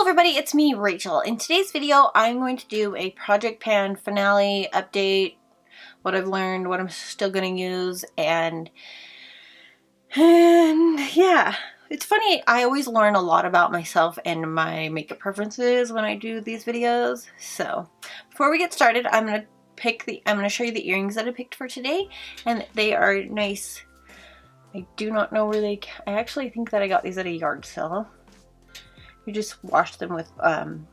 everybody, it's me, Rachel. In today's video, I'm going to do a Project Pan finale update, what I've learned, what I'm still going to use, and yeah. It's funny, I always learn a lot about myself and my makeup preferences when I do these videos. So, before we get started, I'm going to show you the earrings that I picked for today, and they are nice. I do not know where I actually think that I got these at a yard sale. You just wash them with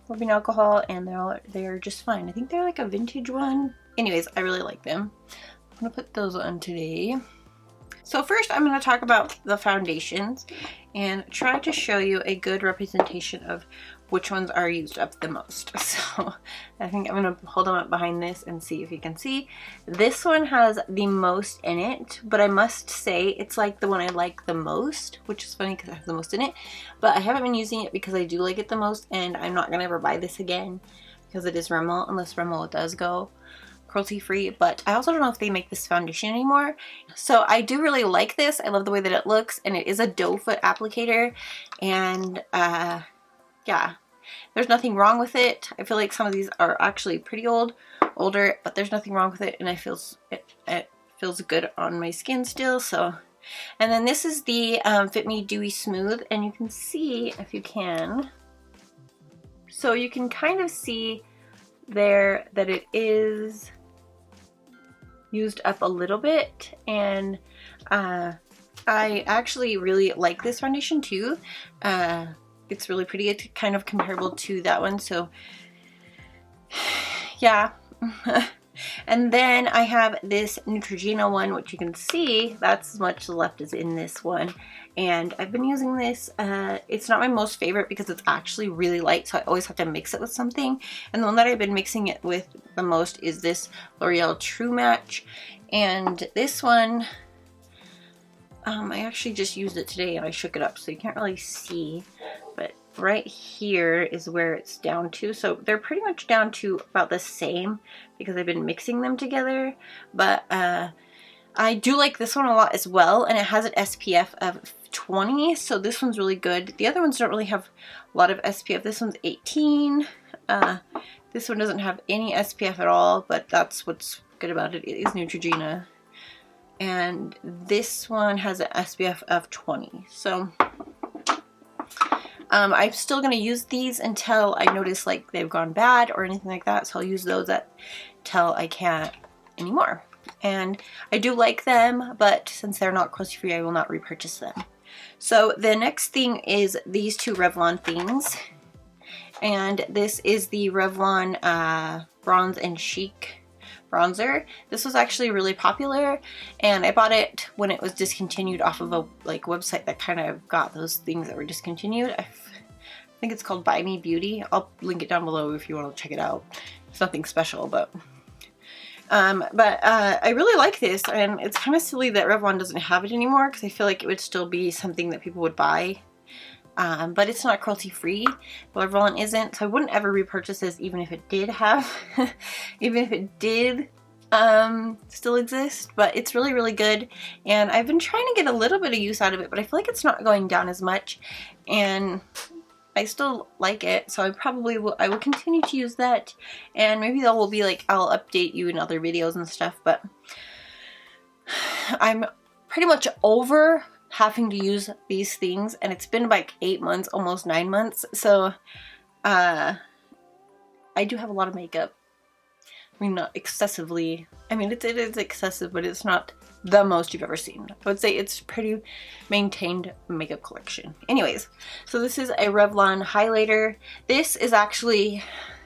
rubbing alcohol and they're just fine. I think they're like a vintage one. Anyways, I really like them. I'm gonna put those on today. So first I'm gonna talk about the foundations and try to show you a good representation of which ones are used up the most. So I think I'm gonna hold them up behind this and see if you can see. This one has the most in it, but I must say it's like the one I like the most, which is funny because it has the most in it, but I haven't been using it because I do like it the most, and I'm not gonna ever buy this again because it is Rimmel, unless Rimmel does go cruelty-free. But I also don't know if they make this foundation anymore. So I do really like this. I love the way that it looks, and it is a doe foot applicator, and yeah, there's nothing wrong with it. I feel like some of these are actually pretty older, but there's nothing wrong with it, and it feels good on my skin still. So, and then this is the Fit Me Dewy Smooth, and you can see, if you can, so you can kind of see there that it is used up a little bit, and I actually really like this foundation too. It's really pretty. It's kind of comparable to that one, so yeah. And then I have this Neutrogena one, which you can see that's as much left as in this one, and I've been using this. It's not my most favorite because it's actually really light, so I always have to mix it with something, and the one that I've been mixing it with the most is this L'Oreal True Match. And this one, I actually just used it today and I shook it up so you can't really see, but right here is where it's down to. So they're pretty much down to about the same because I've been mixing them together. But I do like this one a lot as well, and it has an SPF of 20, so this one's really good. The other ones don't really have a lot of SPF. This one's 18. This one doesn't have any SPF at all, but that's what's good about it. It is Neutrogena. And this one has an SPF of 20. So I'm still going to use these until I notice like they've gone bad or anything like that. So I'll use those until I can't anymore. And I do like them, but since they're not cruelty-free, I will not repurchase them. So the next thing is these two Revlon things. And this is the Revlon Bronze and Chic bronzer. This was actually really popular, and I bought it when it was discontinued off of a website that kind of got those things that were discontinued. I think it's called Buy Me Beauty. I'll link it down below if you want to check it out. It's nothing special, but I really like this, and it's kind of silly that Revlon doesn't have it anymore because I feel like it would still be something that people would buy. But it's not cruelty-free. Well, Revlon isn't, so I wouldn't ever repurchase this even if it did have, even if it did still exist. But it's really, really good, and I've been trying to get a little bit of use out of it, but I feel like it's not going down as much, and I still like it, so I will continue to use that, and maybe that will be like, I'll update you in other videos and stuff, but I'm pretty much over having to use these things, and it's been like 8 months, almost 9 months, so I do have a lot of makeup. I mean, not excessively. I mean, it is excessive, but it's not the most you've ever seen. I would say it's pretty maintained makeup collection. Anyways, so this is a Revlon highlighter. This is actually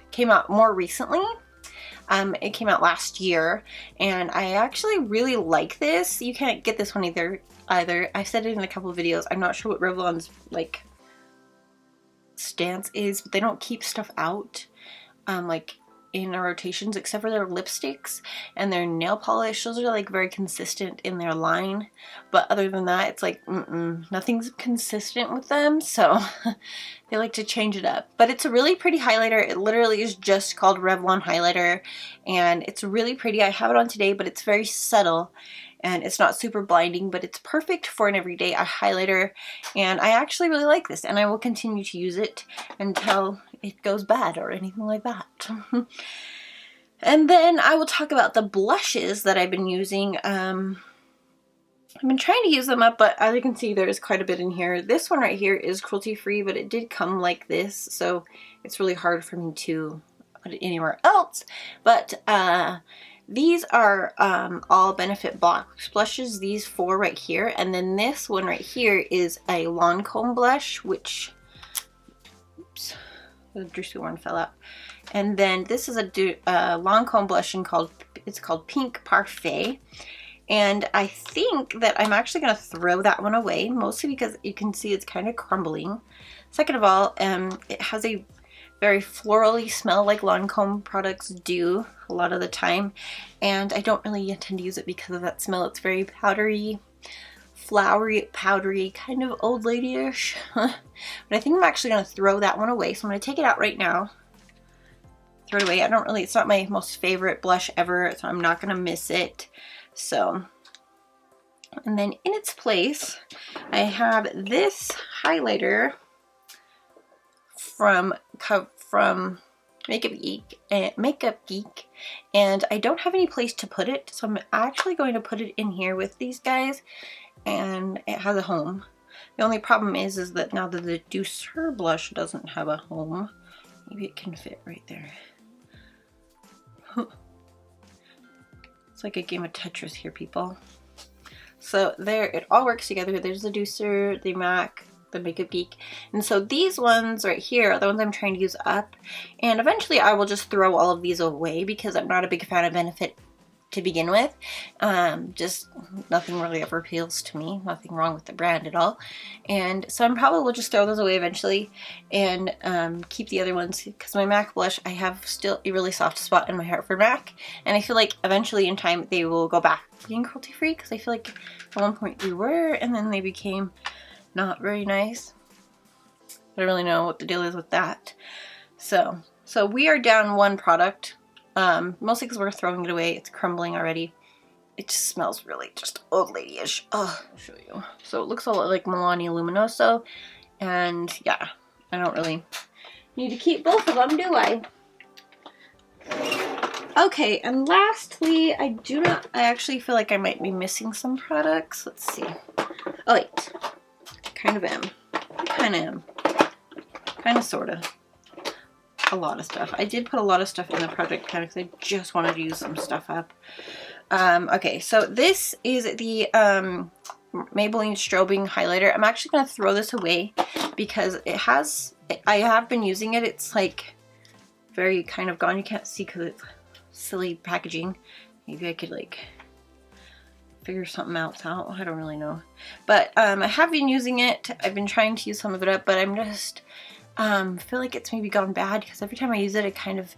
came out more recently. It came out last year, and I actually really like this. You can't get this one either. I said it in a couple of videos. I'm not sure what Revlon's stance is, but they don't keep stuff out. in our rotations except for their lipsticks and their nail polish. Those are like very consistent in their line, but other than that it's like nothing's consistent with them, so they like to change it up. But it's a really pretty highlighter. It literally is just called Revlon highlighter, and it's really pretty. I have it on today, but it's very subtle and it's not super blinding, but it's perfect for an everyday highlighter, and I actually really like this, and I will continue to use it until it goes bad or anything like that. And then I will talk about the blushes that I've been using. I've been trying to use them up, but as you can see, there's quite a bit in here. This one right here is cruelty-free, but it did come like this, so it's really hard for me to put it anywhere else. But these are all Benefit blushes, these 4 right here. And then this one right here is a Lancome blush, which, oops, the juicy one fell out. And then this is a Lancome blush it's called Pink Parfait. And I think that I'm actually going to throw that one away, mostly because you can see it's kind of crumbling. Second of all, it has a very florally smell like Lancome products do a lot of the time, and I don't really intend to use it because of that smell. It's very powdery, flowery, powdery, kind of old lady-ish. But I think I'm actually going to throw that one away, so I'm going to take it out right now. Throw it away. It's not my most favorite blush ever, so I'm not going to miss it. So, and then in its place, I have this highlighter from Makeup Geek, and I don't have any place to put it, so I'm actually going to put it in here with these guys, and it has a home. The only problem is that now that the Douceur blush doesn't have a home, maybe it can fit right there. It's like a game of Tetris here, people. So there, it all works together. There's the Douceur, the MAC, the Makeup Geek. And so these ones right here are the ones I'm trying to use up. And eventually I will just throw all of these away because I'm not a big fan of Benefit to begin with. Just nothing really ever appeals to me. Nothing wrong with the brand at all. And so I'm probably will just throw those away eventually and keep the other ones, because my MAC blush, I have still a really soft spot in my heart for MAC, and I feel like eventually in time they will go back being cruelty-free, because I feel like at one point we were, and then they became not very nice. I don't really know what the deal is with that. So we are down one product. Mostly because we're throwing it away. It's crumbling already. It just smells really just old lady-ish. Oh, I'll show you. So it looks a lot like Milani Luminoso. And yeah, I don't really need to keep both of them, do I? Okay, and lastly, I actually feel like I might be missing some products. Let's see. Oh wait, kind of am. Kind of am. Kind of, sort of. A lot of stuff. I did put a lot of stuff in the project pan because I just wanted to use some stuff up. Okay, so this is the Maybelline Strobing highlighter. I'm actually going to throw this away because I have been using it. It's like very kind of gone. You can't see because it's silly packaging. Maybe I could like figure something else out. I don't really know. But I have been using it. I've been trying to use some of it up, but I'm just feel like it's maybe gone bad because every time I use it, it kind of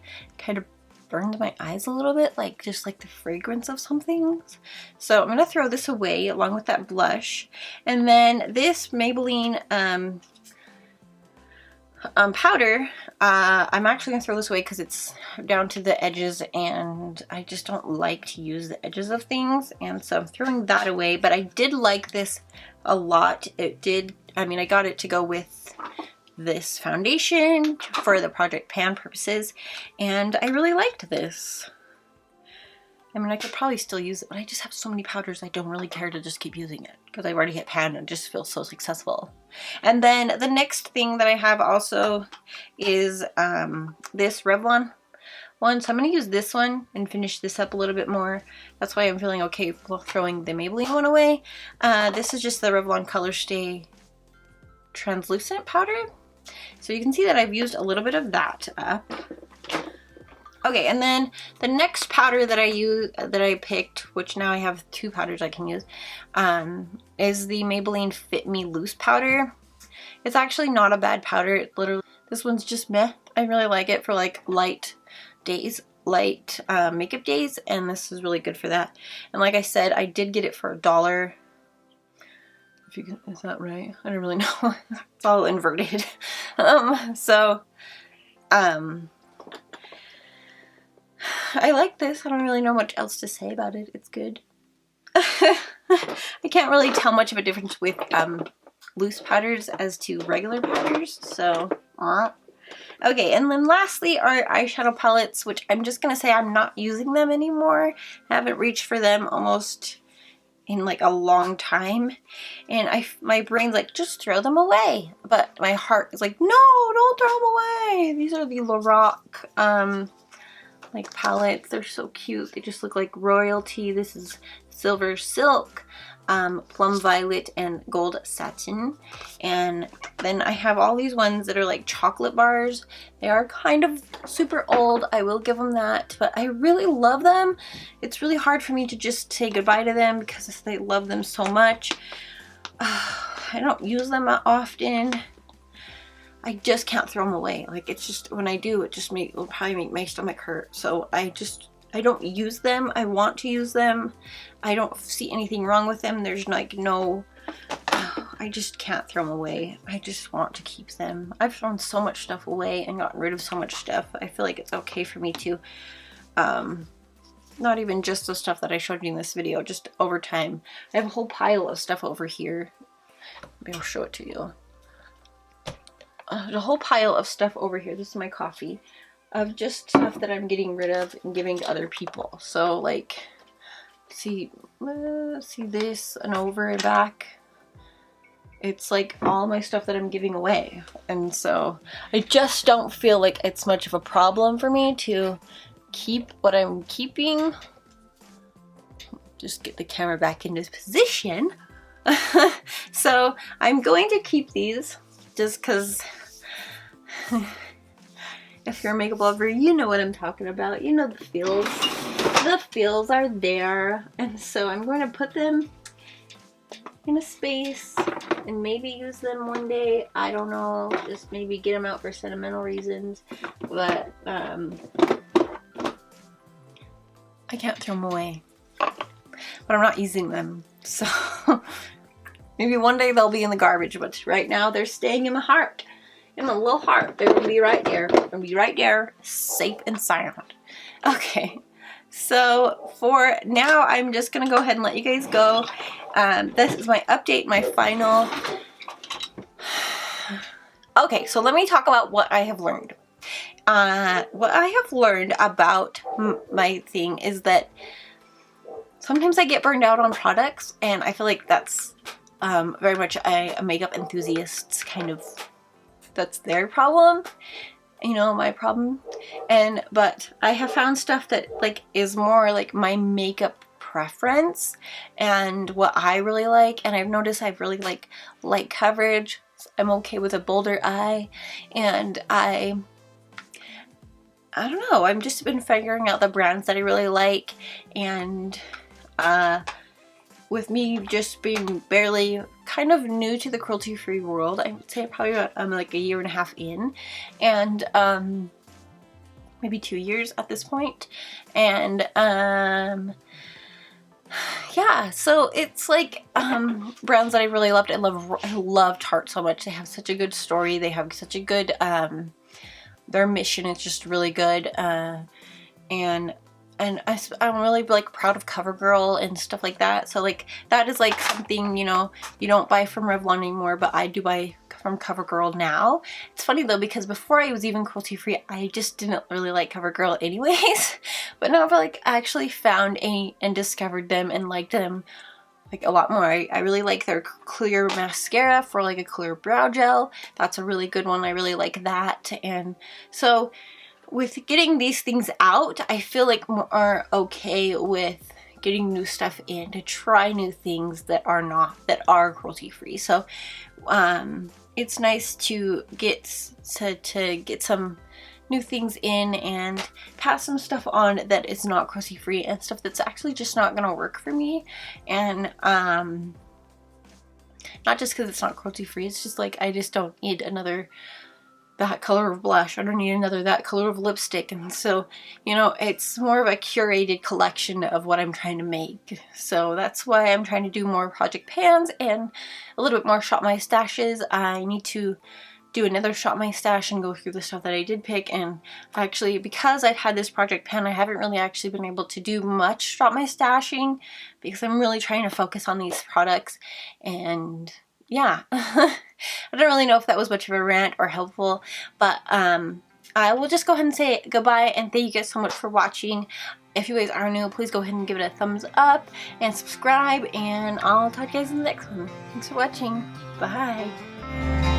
burns my eyes a little bit, like just like the fragrance of some things. So I'm gonna throw this away along with that blush, and then this Maybelline powder. I'm actually gonna throw this away because it's down to the edges, and I just don't like to use the edges of things, and so I'm throwing that away. But I did like this a lot. I mean, I got it to go with this foundation for the Project Pan purposes, and I really liked this. I mean, I could probably still use it, but I just have so many powders I don't really care to just keep using it because I've already hit pan and just feel so successful. And then the next thing that I have also is this Revlon one. So I'm going to use this one and finish this up a little bit more. That's why I'm feeling okay throwing the Maybelline one away. This is just the Revlon Color Stay translucent powder. So you can see that I've used a little bit of that up. Okay, and then the next powder that I picked, which now I have 2 powders I can use, is the Maybelline Fit Me Loose powder. It's actually not a bad powder. It literally, this one's just meh. I really like it for like light days, light makeup days, and this is really good for that. And like I said, I did get it for $1. If you can, is that right? I don't really know. It's all inverted. I like this. I don't really know much else to say about it. It's good. I can't really tell much of a difference with loose powders as to regular powders, so okay. And then lastly are eyeshadow palettes, which I'm just gonna say I'm not using them anymore. I haven't reached for them almost in like a long time, and my brain's like, just throw them away, but my heart is like, no, don't throw them away. These are the Lorac like palettes. They're so cute. They just look like royalty. This is Silver Silk, Plum Violet, and Gold Satin. And then I have all these ones that are like chocolate bars. They are kind of super old, I will give them that, but I really love them. It's really hard for me to just say goodbye to them because I love them so much. I don't use them often. I just can't throw them away. Like, it's just, when I do, it just will probably make my stomach hurt. So I don't use them. I want to use them. I don't see anything wrong with them. There's like no, I just can't throw them away. I just want to keep them. I've thrown so much stuff away and gotten rid of so much stuff. I feel like it's okay for me to, not even just the stuff that I showed you in this video, just over time. I have a whole pile of stuff over here. Maybe I'll show it to you. The whole pile of stuff over here. This is my coffee. Of just stuff that I'm getting rid of and giving to other people. So like, see this and over and back. It's like all my stuff that I'm giving away. And so I just don't feel like it's much of a problem for me to keep what I'm keeping. Just get the camera back into position. So I'm going to keep these just because if you're a makeup lover, you know what I'm talking about. You know the feels. The feels are there. And so I'm going to put them in a space and maybe use them one day. I don't know. Just maybe get them out for sentimental reasons. But I can't throw them away. But I'm not using them. So maybe one day they'll be in the garbage. But right now they're staying in my heart. In my little heart. They're going to be right there. They're going to be right there. Safe and sound. Okay. So for now, I'm just going to go ahead and let you guys go. This is my update, my final. Okay, so let me talk about what I have learned. What I have learned about my thing is that sometimes I get burned out on products, and I feel like that's very much a makeup enthusiast's kind of, that's their problem. You know, my problem. But I have found stuff that like is more like my makeup preference and what I really like. And I've noticed I really like light coverage. I'm okay with a bolder eye, and I don't know, I've just been figuring out the brands that I really like. And with me just being barely kind of new to the cruelty-free world, I would say probably about, like a year and a half in, and maybe 2 years at this point. And yeah, so it's like brands that I really loved. I love Tarte so much. They have such a good story. They have such a good their mission is just really good, and I'm really like proud of CoverGirl and stuff like that. So like that is like something, you know, you don't buy from Revlon anymore, but I do buy from CoverGirl now. It's funny though, because before I was even cruelty-free, I just didn't really like CoverGirl anyways. But now I've like actually found and discovered them and liked them like a lot more. I really like their clear mascara for like a clear brow gel. That's a really good one. I really like that. And so with getting these things out, I feel like more okay with getting new stuff in to try new things that are cruelty-free. So it's nice to get some new things in and pass some stuff on that is not cruelty-free and stuff that's actually just not gonna work for me. And not just because it's not cruelty-free, it's just like I just don't need another that color of blush. I don't need another that color of lipstick. And so, you know, it's more of a curated collection of what I'm trying to make. So that's why I'm trying to do more project pans and a little bit more Shop My Stashes. I need to do another Shop My Stash and go through the stuff that I did pick. And actually, because I've had this project pan, I haven't really actually been able to do much Shop My Stashing because I'm really trying to focus on these products. And yeah, I don't really know if that was much of a rant or helpful, but I will just go ahead and say goodbye and thank you guys so much for watching. If you guys are new, please go ahead and give it a thumbs up and subscribe, and I'll talk to you guys in the next one. Thanks for watching. Bye.